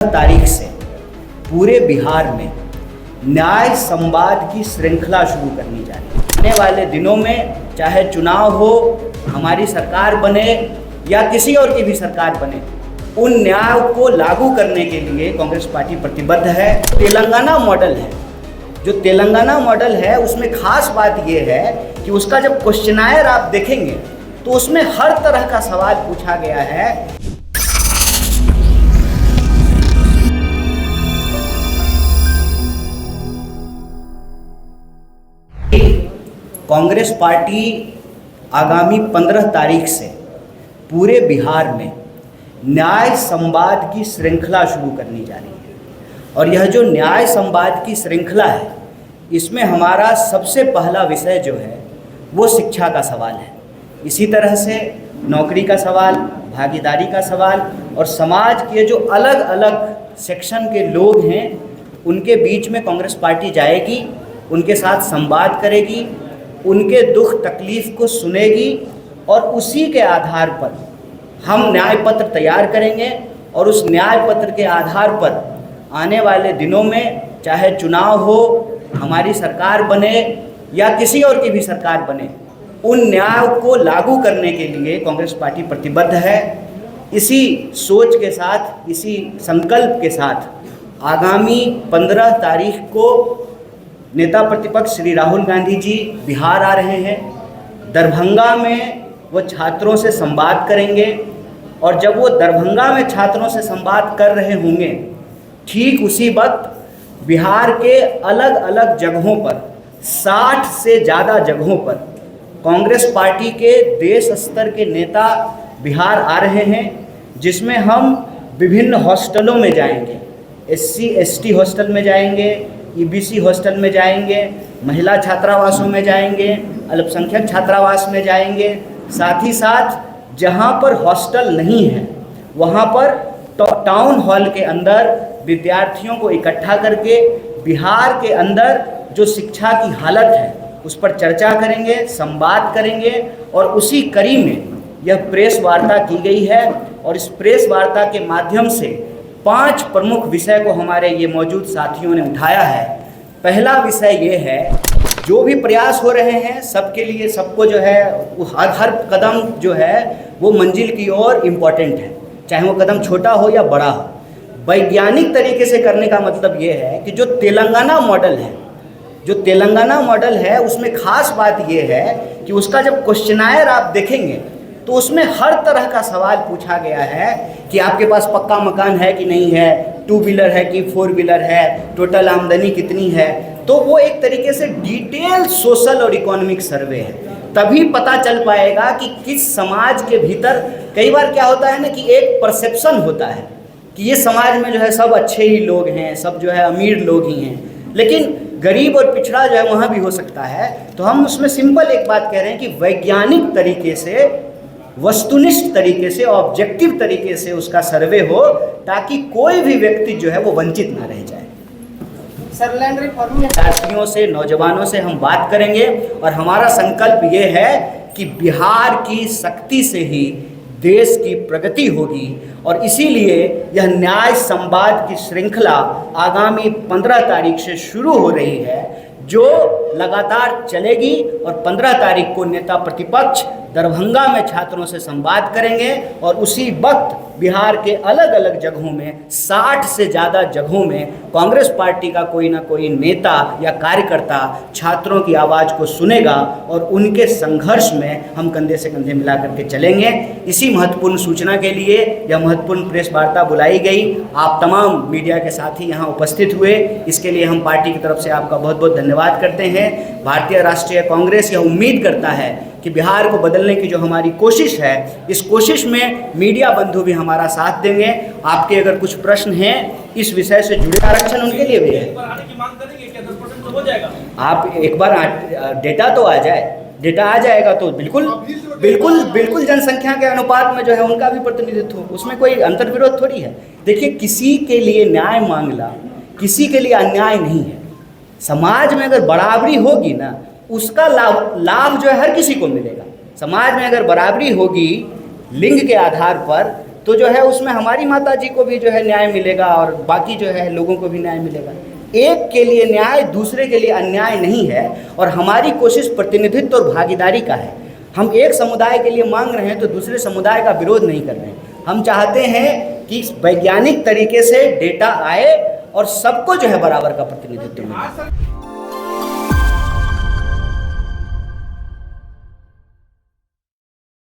तारीख से पूरे बिहार में न्याय संवाद की श्रृंखला शुरू करनी जा रही है। आने वाले दिनों में चाहे चुनाव हो, हमारी सरकार बने या किसी और की भी सरकार बने, उन न्याय को लागू करने के लिए कांग्रेस पार्टी प्रतिबद्ध है। तेलंगाना मॉडल है, जो तेलंगाना मॉडल है उसमें खास बात यह है कि उसका जब क्वेश्चनायर आप देखेंगे तो उसमें हर तरह का सवाल पूछा गया है। कांग्रेस पार्टी आगामी 15 तारीख से पूरे बिहार में न्याय संवाद की श्रृंखला शुरू करनी जा रही है। और यह जो न्याय संवाद की श्रृंखला है, इसमें हमारा सबसे पहला विषय जो है वो शिक्षा का सवाल है। इसी तरह से नौकरी का सवाल, भागीदारी का सवाल और समाज के जो अलग अलग सेक्शन के लोग हैं उनके बीच में कांग्रेस पार्टी जाएगी, उनके साथ संवाद करेगी, उनके दुख तकलीफ़ को सुनेगी और उसी के आधार पर हम न्याय पत्र तैयार करेंगे। और उस न्याय पत्र के आधार पर आने वाले दिनों में चाहे चुनाव हो, हमारी सरकार बने या किसी और की भी सरकार बने, उन न्याय को लागू करने के लिए कांग्रेस पार्टी प्रतिबद्ध है। इसी सोच के साथ, इसी संकल्प के साथ आगामी 15 तारीख को नेता प्रतिपक्ष श्री राहुल गांधी जी बिहार आ रहे हैं। दरभंगा में वो छात्रों से संवाद करेंगे और जब वो दरभंगा में छात्रों से संवाद कर रहे होंगे, ठीक उसी वक्त बिहार के अलग अलग जगहों पर 60 से ज़्यादा जगहों पर कांग्रेस पार्टी के देश स्तर के नेता बिहार आ रहे हैं, जिसमें हम विभिन्न हॉस्टलों में जाएंगे। SC ST हॉस्टल में जाएंगे, EBC हॉस्टल में जाएंगे, महिला छात्रावासों में जाएंगे, अल्पसंख्यक छात्रावास में जाएंगे। साथ ही साथ जहां पर हॉस्टल नहीं है वहां पर टाउन हॉल के अंदर विद्यार्थियों को इकट्ठा करके बिहार के अंदर जो शिक्षा की हालत है उस पर चर्चा करेंगे, संवाद करेंगे। और उसी कड़ी में यह प्रेस वार्ता की गई है और इस प्रेस वार्ता के माध्यम से 5 प्रमुख विषय को हमारे ये मौजूद साथियों ने उठाया है। पहला विषय ये है, जो भी प्रयास हो रहे हैं सबके लिए, सबको जो है हर कदम जो है वो मंजिल की ओर इम्पॉर्टेंट है, चाहे वो कदम छोटा हो या बड़ा हो। वैज्ञानिक तरीके से करने का मतलब ये है कि जो तेलंगाना मॉडल है उसमें खास बात ये है कि उसका जब क्वेश्चनायर आप देखेंगे तो उसमें हर तरह का सवाल पूछा गया है कि आपके पास पक्का मकान है कि नहीं है, 2 व्हीलर है कि 4 व्हीलर है, टोटल आमदनी कितनी है। तो वो एक तरीके से डिटेल सोशल और इकोनॉमिक सर्वे है। तभी पता चल पाएगा कि किस समाज के भीतर, कई बार क्या होता है ना कि एक परसेप्शन होता है कि ये समाज में जो है सब अच्छे ही लोग हैं, सब जो है अमीर लोग ही हैं, लेकिन गरीब और पिछड़ा जो है वहाँ भी हो सकता है। तो हम उसमें सिंपल एक बात कह रहे हैं कि वैज्ञानिक तरीके से, वस्तुनिष्ठ तरीके से, ऑब्जेक्टिव तरीके से उसका सर्वे हो, ताकि कोई भी व्यक्ति जो है वो वंचित ना रह जाए। साथियों से, नौजवानों से हम बात करेंगे और हमारा संकल्प ये है कि बिहार की शक्ति से ही देश की प्रगति होगी। और इसीलिए यह न्याय संवाद की श्रृंखला आगामी 15 तारीख से शुरू हो रही है, जो लगातार चलेगी। और 15 तारीख को नेता प्रतिपक्ष दरभंगा में छात्रों से संवाद करेंगे और उसी वक्त बिहार के अलग अलग जगहों में, 60 से ज़्यादा जगहों में कांग्रेस पार्टी का कोई ना कोई नेता या कार्यकर्ता छात्रों की आवाज़ को सुनेगा और उनके संघर्ष में हम कंधे से कंधे मिला करके चलेंगे। इसी महत्वपूर्ण सूचना के लिए यह महत्वपूर्ण प्रेस वार्ता बुलाई गई। आप तमाम मीडिया के साथी यहाँ उपस्थित हुए, इसके लिए हम पार्टी की तरफ से आपका बहुत बहुत धन्यवाद करते हैं। भारतीय राष्ट्रीय कांग्रेस यह उम्मीद करता है कि बिहार को बदलने की जो हमारी कोशिश है, इस कोशिश में मीडिया बंधु भी हमारा साथ देंगे। आपके अगर कुछ प्रश्न हैं इस विषय से जुड़े, आरक्षण उनके लिए भी है। आप एक बार डेटा तो आ जाए, डेटा आ जाएगा तो बिल्कुल जनसंख्या के अनुपात में जो है उनका भी प्रतिनिधित्व हो, उसमें कोई अंतर्विरोध थोड़ी है। देखिए, किसी के लिए न्याय मांगना किसी के लिए अन्याय नहीं है। समाज में अगर बराबरी होगी ना, उसका लाभ जो है हर किसी को मिलेगा। समाज में अगर बराबरी होगी लिंग के आधार पर, तो तो जो है उसमें हमारी माता जी को भी जो है न्याय मिलेगा और बाकी जो है लोगों को भी न्याय मिलेगा। एक के लिए न्याय दूसरे के लिए अन्याय नहीं है, और हमारी कोशिश प्रतिनिधित्व और भागीदारी का है। हम एक समुदाय के लिए मांग रहे हैं तो दूसरे समुदाय का विरोध नहीं कर रहे हैं। हम चाहते हैं कि वैज्ञानिक तरीके से डेटा आए और सबको जो है बराबर का प्रतिनिधित्व मिले।